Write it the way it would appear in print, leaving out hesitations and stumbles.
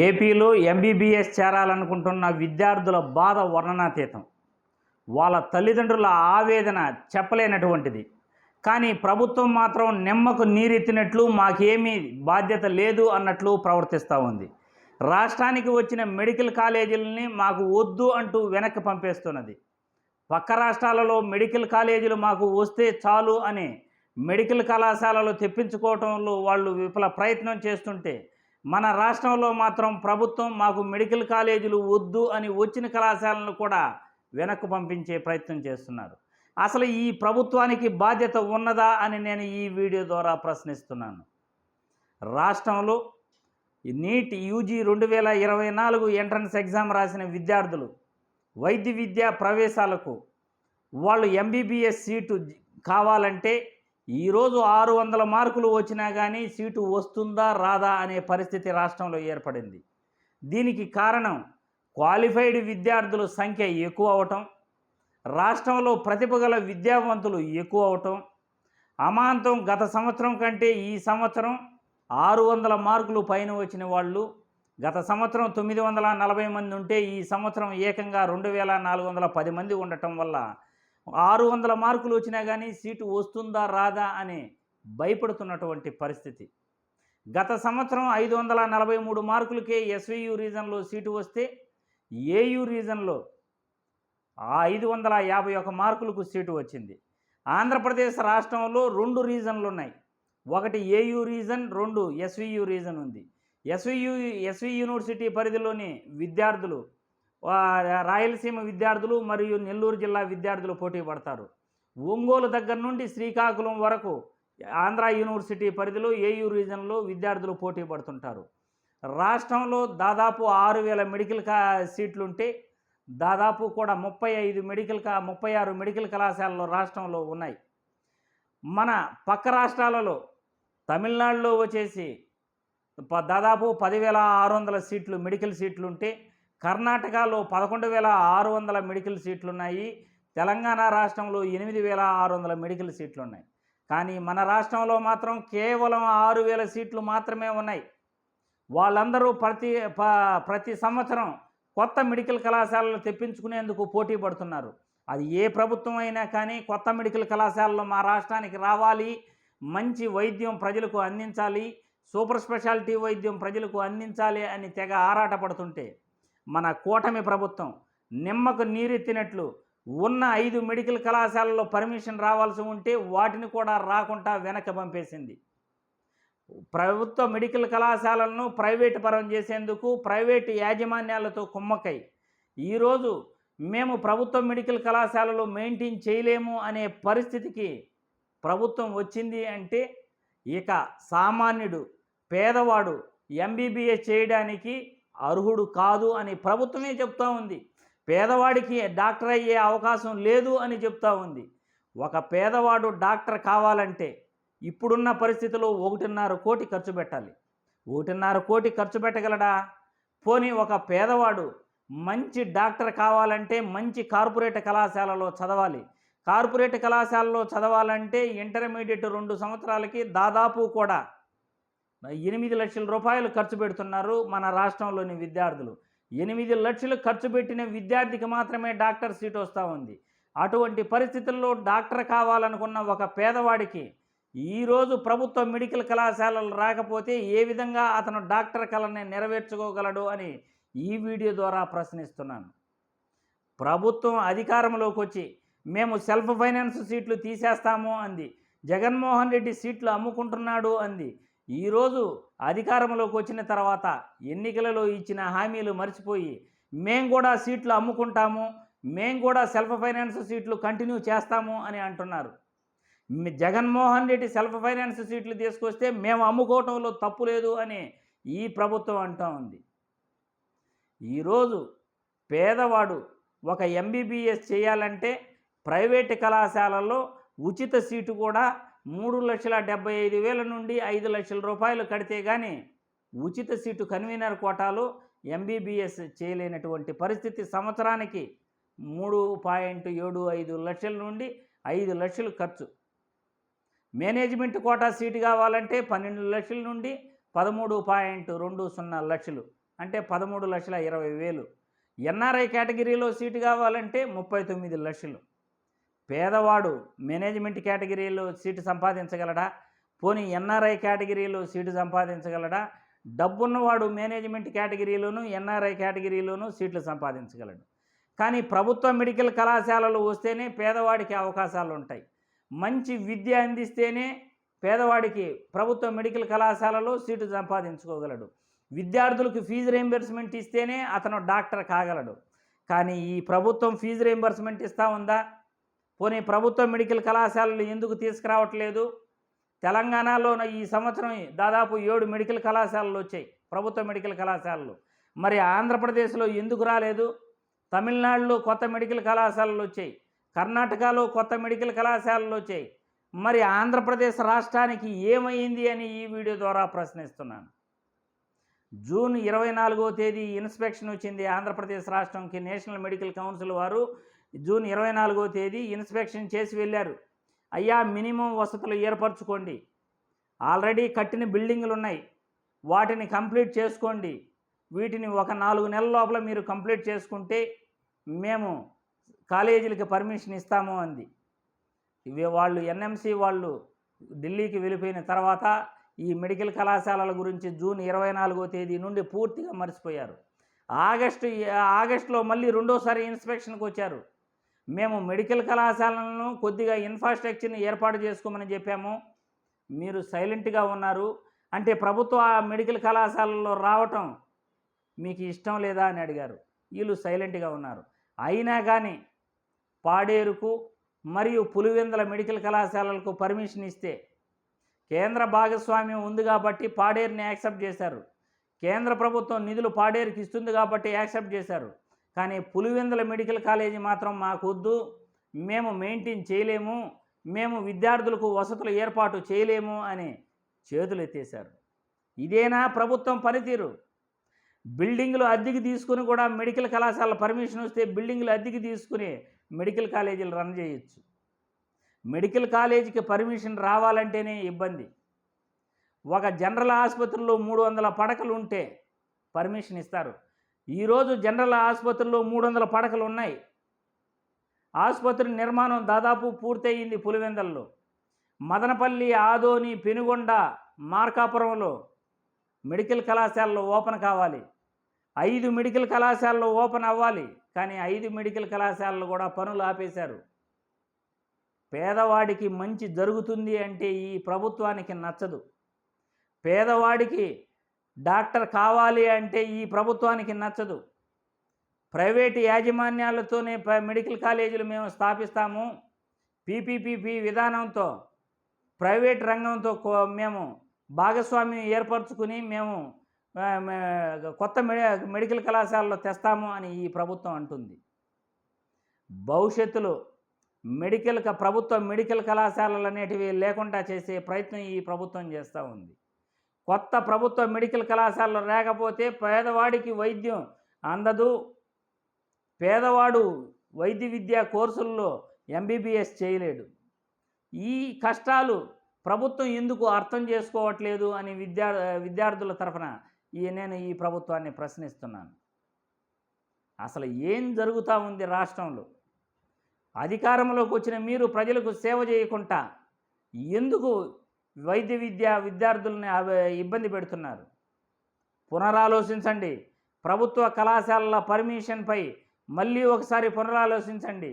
ఏపీలో ఎంబీబీఎస్ చేరాలనుకుంటున్న విద్యార్థుల బాధ వర్ణనాతీతం. వాళ్ళ తల్లిదండ్రుల ఆవేదన చెప్పలేనటువంటిది. కానీ ప్రభుత్వం మాత్రం నిమ్మకు నీరెత్తినట్లు మాకేమీ బాధ్యత లేదు అన్నట్లు ప్రవర్తిస్తూ ఉంది. రాష్ట్రానికి వచ్చిన మెడికల్ కాలేజీలని మాకు వద్దు అంటూ వెనక్కి పంపేస్తున్నది. పక్క రాష్ట్రాలలో మెడికల్ కాలేజీలు మాకు వస్తే చాలు అని మెడికల్ కళాశాలలు తెప్పించుకోవటంలో వాళ్ళు విఫల ప్రయత్నం చేస్తుంటే, మన రాష్ట్రంలో మాత్రం ప్రభుత్వం మాకు మెడికల్ కాలేజీలు వద్దు అని వచ్చిన కళాశాలను కూడా వెనక్కు పంపించే ప్రయత్నం చేస్తున్నారు. అసలు ఈ ప్రభుత్వానికి బాధ్యత ఉన్నదా అని నేను ఈ వీడియో ద్వారా ప్రశ్నిస్తున్నాను. రాష్ట్రంలో నీట్ యూజీ 2024 ఎంట్రన్స్ ఎగ్జామ్ రాసిన విద్యార్థులు వైద్య విద్యా ప్రవేశాలకు వాళ్ళు ఎంబీబీఎస్ సీటు కావాలంటే ఈరోజు 600 మార్కులు వచ్చినా కానీ సీటు వస్తుందా రాదా అనే పరిస్థితి రాష్ట్రంలో ఏర్పడింది. దీనికి కారణం క్వాలిఫైడ్ విద్యార్థుల సంఖ్య ఎక్కువ అవటం, రాష్ట్రంలో ప్రతిభ గల విద్యావంతులు ఎక్కువ అవటం, అమాంతం గత సంవత్సరం కంటే ఈ సంవత్సరం 600 మార్కులు పైన వచ్చిన వాళ్ళు, గత సంవత్సరం 940 మంది ఉంటే ఈ సంవత్సరం ఏకంగా 2410 మంది ఉండటం వల్ల 600 మార్కులు వచ్చినా కానీ సీటు వస్తుందా రాదా అని భయపడుతున్నటువంటి పరిస్థితి. గత సంవత్సరం 543 మార్కులకే ఎస్వియు రీజన్లో సీటు వస్తే ఏయు రీజన్లో 551 మార్కులకు సీటు వచ్చింది. ఆంధ్రప్రదేశ్ రాష్ట్రంలో 2 రీజన్లు ఉన్నాయి. ఒకటి ఏయు రీజన్, 2 ఎస్వియు రీజన్ ఉంది. ఎస్వి యూనివర్సిటీ పరిధిలోని విద్యార్థులు, రాయలసీమ విద్యార్థులు మరియు నెల్లూరు జిల్లా విద్యార్థులు పోటీ పడతారు. ఒంగోలు దగ్గర నుండి శ్రీకాకుళం వరకు ఆంధ్ర యూనివర్సిటీ పరిధిలో ఏయు రీజన్లో విద్యార్థులు పోటీ పడుతుంటారు. రాష్ట్రంలో దాదాపు 6000 మెడికల్ సీట్లుంటే దాదాపు కూడా 36 మెడికల్ కళాశాలలు రాష్ట్రంలో ఉన్నాయి. మన పక్క రాష్ట్రాలలో తమిళనాడులో వచ్చేసి దాదాపు 10,600 సీట్లు మెడికల్ సీట్లు ఉంటే కర్ణాటకలో 11,600 మెడికల్ సీట్లు ఉన్నాయి. తెలంగాణ రాష్ట్రంలో 8,600 మెడికల్ సీట్లు ఉన్నాయి. కానీ మన రాష్ట్రంలో మాత్రం కేవలం 6,000 సీట్లు మాత్రమే ఉన్నాయి. వాళ్ళందరూ ప్రతి సంవత్సరం కొత్త మెడికల్ కళాశాలలు తెప్పించుకునేందుకు పోటీ పడుతున్నారు. అది ఏ ప్రభుత్వం అయినా కానీ కొత్త మెడికల్ కళాశాలలు మా రాష్ట్రానికి రావాలి, మంచి వైద్యం ప్రజలకు అందించాలి, సూపర్ స్పెషాలిటీ వైద్యం ప్రజలకు అందించాలి అని తెగ ఆరాటపడుతుంటే మన కూటమి ప్రభుత్వం నిమ్మకు నీరెత్తినట్లు ఉన్న 5 మెడికల్ కళాశాలలో పర్మిషన్ రావాల్సి ఉంటే వాటిని కూడా రాకుండా వెనక్కి పంపేసింది. ప్రభుత్వ మెడికల్ కళాశాలలను ప్రైవేటు పరం చేసేందుకు ప్రైవేటు యాజమాన్యాలతో కుమ్మక్కై ఈరోజు మేము ప్రభుత్వ మెడికల్ కళాశాలలో మెయింటైన్ చేయలేము అనే పరిస్థితికి ప్రభుత్వం వచ్చింది అంటే ఇక సామాన్యుడు, పేదవాడు ఎంబీబీఎస్ చేయడానికి అర్హుడు కాదు అని ప్రభుత్వమే చెప్తూ ఉంది. పేదవాడికి డాక్టర్ అయ్యే అవకాశం లేదు అని చెప్తూ ఉంది. ఒక పేదవాడు డాక్టర్ కావాలంటే ఇప్పుడున్న పరిస్థితిలో 1.5 కోటి ఖర్చు పెట్టాలి. 1.5 కోటి ఖర్చు పెట్టగలడా? పోనీ ఒక పేదవాడు మంచి డాక్టర్ కావాలంటే మంచి కార్పొరేట్ కళాశాలలో చదవాలి. కార్పొరేట్ కళాశాలలో చదవాలంటే ఇంటర్మీడియట్ 2 సంవత్సరాలకి దాదాపు కూడా 8 లక్షల రూపాయలు ఖర్చు పెడుతున్నారు మన రాష్ట్రంలోని విద్యార్థులు. 8 లక్షలు ఖర్చు పెట్టిన విద్యార్థికి మాత్రమే డాక్టర్ సీట్ వస్తూ ఉంది. అటువంటి పరిస్థితుల్లో డాక్టర్ కావాలనుకున్న ఒక పేదవాడికి ఈరోజు ప్రభుత్వ మెడికల్ కళాశాలలు రాకపోతే ఏ విధంగా అతను డాక్టర్ కళని నెరవేర్చుకోగలడు అని ఈ వీడియో ద్వారా ప్రశ్నిస్తున్నాను. ప్రభుత్వం అధికారంలోకి వచ్చి మేము సెల్ఫ్ ఫైనాన్స్ సీట్లు తీసేస్తాము అంది. జగన్మోహన్ రెడ్డి సీట్లు అమ్ముకుంటున్నాడు అంది. ఈరోజు అధికారంలోకి వచ్చిన తర్వాత ఎన్నికలలో ఇచ్చిన హామీలు మర్చిపోయి మేము కూడా సీట్లు అమ్ముకుంటాము, మేము కూడా సెల్ఫ్ ఫైనాన్స్ సీట్లు కంటిన్యూ చేస్తాము అని అంటున్నారు. జగన్మోహన్ రెడ్డి సెల్ఫ్ ఫైనాన్స్ సీట్లు తీసుకొస్తే మేము అమ్ముకోవటంలో తప్పు లేదు అని ఈ ప్రభుత్వం అంటూ ఉంది. ఈరోజు పేదవాడు ఒక ఎంబీబీఎస్ చేయాలంటే ప్రైవేటు కళాశాలల్లో ఉచిత సీటు కూడా 3,75,000 నుండి 5 లక్షల రూపాయలు కడితే కానీ ఉచిత సీటు కన్వీనర్ కోటాలో ఎంబీబీఎస్ చేయలేనటువంటి పరిస్థితి. సంవత్సరానికి 3.75 లక్షల నుండి 5 లక్షలు ఖర్చు. మేనేజ్మెంట్ కోటా సీటు కావాలంటే 12 లక్షల నుండి 13.20 లక్షలు. అంటే 13,20,000. ఎన్ఆర్ఐ కేటగిరీలో సీటు కావాలంటే 39 లక్షలు. పేదవాడు మేనేజ్మెంట్ కేటగిరీలో సీటు సంపాదించగలడా? పోనీ ఎన్ఆర్ఐ కేటగిరీలో సీటు సంపాదించగలడా? డబ్బున్నవాడు మేనేజ్మెంట్ కేటగిరీలోను ఎన్ఆర్ఐ కేటగిరీలోనూ సీట్లు సంపాదించగలడు. కానీ ప్రభుత్వ మెడికల్ కళాశాలలు వస్తేనే పేదవాడికి అవకాశాలు ఉంటాయి. మంచి విద్య అందిస్తేనే పేదవాడికి ప్రభుత్వ మెడికల్ కళాశాలలో సీటు సంపాదించుకోగలడు. విద్యార్థులకు ఫీజు రీయింబర్స్మెంట్ ఇస్తేనే అతను డాక్టర్ కాగలడు. కానీ ఈ ప్రభుత్వం ఫీజు రీయింబర్స్మెంట్ ఇస్తూ ఉందా? పోనీ ప్రభుత్వ మెడికల్ కళాశాలలు ఎందుకు తీసుకురావట్లేదు? తెలంగాణలో ఈ సంవత్సరం దాదాపు 7 మెడికల్ కళాశాలలు వచ్చాయి, ప్రభుత్వ మెడికల్ కళాశాలలు. మరి ఆంధ్రప్రదేశ్లో ఎందుకు రాలేదు? తమిళనాడులో కొత్త మెడికల్ కళాశాలలు వచ్చాయి, కర్ణాటకలో కొత్త మెడికల్ కళాశాలలు వచ్చాయి. మరి ఆంధ్రప్రదేశ్ రాష్ట్రానికి ఏమైంది అని ఈ వీడియో ద్వారా ప్రశ్నిస్తున్నాను. జూన్ 24వ తేదీ ఇన్స్పెక్షన్ వచ్చింది ఆంధ్రప్రదేశ్ రాష్ట్రంకి. నేషనల్ మెడికల్ కౌన్సిల్ వారు జూన్ 24వ తేదీ ఇన్స్పెక్షన్ చేసి వెళ్ళారు. అయ్యా, మినిమం వసతులు ఏర్పరచుకోండి, ఆల్రెడీ కట్టిన బిల్డింగులు ఉన్నాయి, వాటిని కంప్లీట్ చేసుకోండి, వీటిని ఒక 4 నెలల లోపల మీరు కంప్లీట్ చేసుకుంటే మేము కాలేజీలకి పర్మిషన్ ఇస్తాము అంది. వాళ్ళు ఎన్ఎంసీ వాళ్ళు ఢిల్లీకి వెళ్ళిపోయిన తర్వాత ఈ మెడికల్ కళాశాలల గురించి జూన్ 24వ తేదీ నుండి పూర్తిగా మర్చిపోయారు. ఆగస్టులో మళ్ళీ రెండోసారి ఇన్స్పెక్షన్కి వచ్చారు. మేము మెడికల్ కళాశాలలను కొద్దిగా ఇన్ఫ్రాస్ట్రక్చర్ని ఏర్పాటు చేసుకోమని చెప్పాము, మీరు సైలెంట్గా ఉన్నారు. అంటే ప్రభుత్వ మెడికల్ కళాశాలలో రావటం మీకు ఇష్టం లేదా అని అడిగారు. వీళ్ళు సైలెంట్గా ఉన్నారు. అయినా కానీ పాడేరుకు మరియు పులివెందుల మెడికల్ కళాశాలలకు పర్మిషన్ ఇస్తే కేంద్ర భాగస్వామ్యం ఉంది కాబట్టి పాడేరుని యాక్సెప్ట్ చేశారు. కేంద్ర ప్రభుత్వం నిధులు పాడేరుకి ఇస్తుంది కాబట్టి యాక్సెప్ట్ చేశారు. కానీ పులివెందుల మెడికల్ కాలేజీ మాత్రం మాకు వద్దు, మేము మెయింటైన్ చేయలేము, మేము విద్యార్థులకు వసతులు ఏర్పాటు చేయలేము అని చేతులు ఎత్తేశారు. ఇదేనా ప్రభుత్వం పనితీరు? బిల్డింగులు అద్దెకి తీసుకుని కూడా మెడికల్ కళాశాల పర్మిషన్ వస్తే బిల్డింగులు అద్దెకి తీసుకుని మెడికల్ కాలేజీలు రన్ చేయొచ్చు. మెడికల్ కాలేజీకి పర్మిషన్ రావాలంటేనే ఇబ్బంది. ఒక జనరల్ ఆసుపత్రిలో 300 పడకలు ఉంటే పర్మిషన్ ఇస్తారు. ఈరోజు జనరల్ ఆసుపత్రిలో 300 పడకలు ఉన్నాయి. ఆసుపత్రి నిర్మాణం దాదాపు పూర్తయింది. పులివెందులలో, మదనపల్లి, ఆదోని, పెనుగొండ, మార్కాపురంలో మెడికల్ కళాశాలలో ఓపెన్ కావాలి. 5 మెడికల్ కళాశాలలో ఓపెన్ అవ్వాలి. కానీ 5 మెడికల్ కళాశాలలు కూడా పనులు ఆపేశారు. పేదవాడికి మంచి జరుగుతుంది అంటే ఈ ప్రభుత్వానికి నచ్చదు. పేదవాడికి డాక్టర్ కావాలి అంటే ఈ ప్రభుత్వానికి నచ్చదు. ప్రైవేటు యాజమాన్యాలతోనే మెడికల్ కాలేజీలు మేము స్థాపిస్తాము, పీపీపీ విధానంతో ప్రైవేట్ రంగంతో మేము భాగస్వామ్యం ఏర్పరచుకుని మేము కొత్త మెడికల్ కళాశాలలో తెస్తాము అని ఈ ప్రభుత్వం అంటుంది. భవిష్యత్తులో ప్రభుత్వ మెడికల్ కళాశాలలు అనేటివి లేకుండా చేసే ప్రయత్నం ఈ ప్రభుత్వం చేస్తూ ఉంది. కొత్త ప్రభుత్వ మెడికల్ కళాశాలలు లేకపోతే పేదవాడికి వైద్యం అందదు. పేదవాడు వైద్య విద్యా కోర్సుల్లో ఎంబీబీఎస్ చేయలేడు. ఈ కష్టాలు ప్రభుత్వం ఎందుకు అర్థం చేసుకోవట్లేదు అని విద్యార్థుల తరఫున నేను ఈ ప్రభుత్వాన్ని ప్రశ్నిస్తున్నాను. అసలు ఏం జరుగుతూ ఉంది రాష్ట్రంలో? అధికారంలోకి వచ్చిన మీరు ప్రజలకు సేవ చేయకుండా ఎందుకు విద్యార్థుల్ని ఇబ్బంది పెడుతున్నారు? పునరాలోచించండి. ప్రభుత్వ కళాశాలల పర్మిషన్పై మళ్ళీ ఒకసారి పునరాలోచించండి.